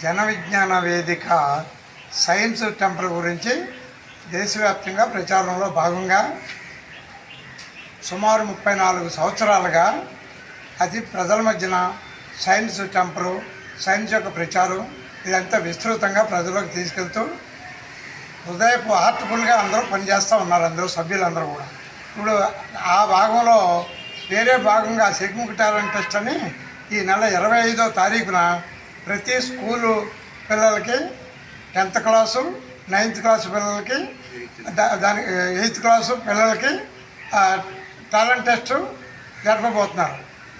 జన విజ్ఞాన వేదిక science temple గురించి దేశవ్యాప్తంగా ప్రచారంలో భాగంగా సుమారు 34 సంవత్సరాలుగా అది ప్రజల మధ్యన సైన్స్ టెంపుల్, సైన్స్ యొక్క ప్రచారం ఇదంతా విస్తృతంగా ప్రజలకు తీసుకెళ్తూ హృదయపు హార్ట్ఫుల్గా అందరూ పనిచేస్తూ ఉన్నారు. అందరూ సభ్యులందరూ కూడా. ఇప్పుడు ఆ భాగంలో వేరే భాగంగా సెగ్ముఖ్ టాలెంట్ టెస్ట్ అని ఈ నెల 25వ తారీఖున ప్రతి స్కూలు పిల్లలకి 10th క్లాసు 9th క్లాసు పిల్లలకి దాని 8th క్లాసు పిల్లలకి టాలెంట్ టెస్ట్ జరపబోతున్నారు.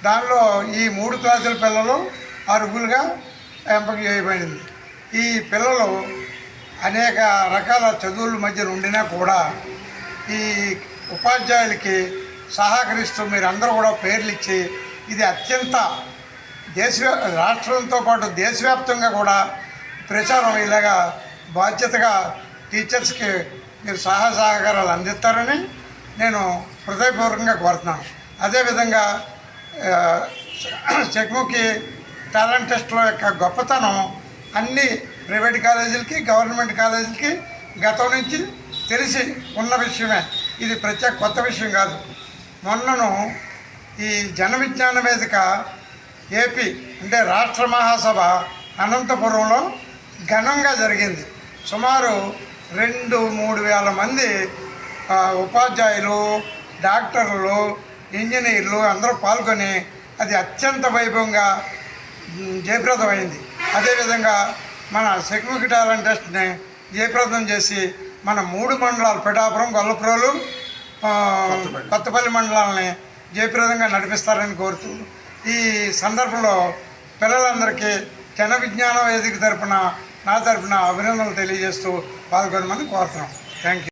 దానిలో ఈ 3 క్లాసుల పిల్లలు అర్హులుగా ఎంపిక చేయబడింది. ఈ పిల్లలు అనేక రకాల చదువుల మధ్య ఉండినా కూడా ఈ ఉపాధ్యాయులకి సహకరిస్తూ మీరందరూ కూడా పేర్లు ఇచ్చి ఇది అత్యంత రాష్ట్రంతో పాటు దేశవ్యాప్తంగా కూడా ప్రచారం ఇలాగా బాధ్యతగా టీచర్స్కి మీరు సహకారాలు అందిస్తారని నేను హృదయపూర్వకంగా కోరుతున్నాను. అదేవిధంగా సెగ్ముఖ్ టాలెంట్ టెస్ట్లో యొక్క గొప్పతనం అన్ని ప్రైవేట్ కాలేజీలకి, గవర్నమెంట్ కాలేజీలకి గతం నుంచి తెలిసి ఉన్న విషయమే. ఇది ప్రత్యేక కొత్త విషయం కాదు. మొన్నను ఈ జన విజ్ఞాన వేదిక ఏపీ అంటే రాష్ట్ర మహాసభ అనంతపురంలో ఘనంగా జరిగింది. సుమారు 2-3 వేల మంది ఉపాధ్యాయులు, డాక్టర్లు, ఇంజనీర్లు అందరూ పాల్గొని అది అత్యంత వైభవంగా జయప్రదమైంది. అదేవిధంగా మన సెగ్ముఖ్ టాలెంట్ టెస్ట్ని జయప్రదం చేసి మన 3 మండలాలు పిఠాపురం, గొల్లప్రోలు, కొత్తపల్లి మండలాలని జయప్రదంగా నడిపిస్తారని కోరుతూ ఈ సందర్భంలో పిల్లలందరికీ జన విజ్ఞాన వేదిక తరపున నా తరపున అభినందనలు తెలియజేస్తూ పాల్గొనమని కోరుతున్నాం. Thank you.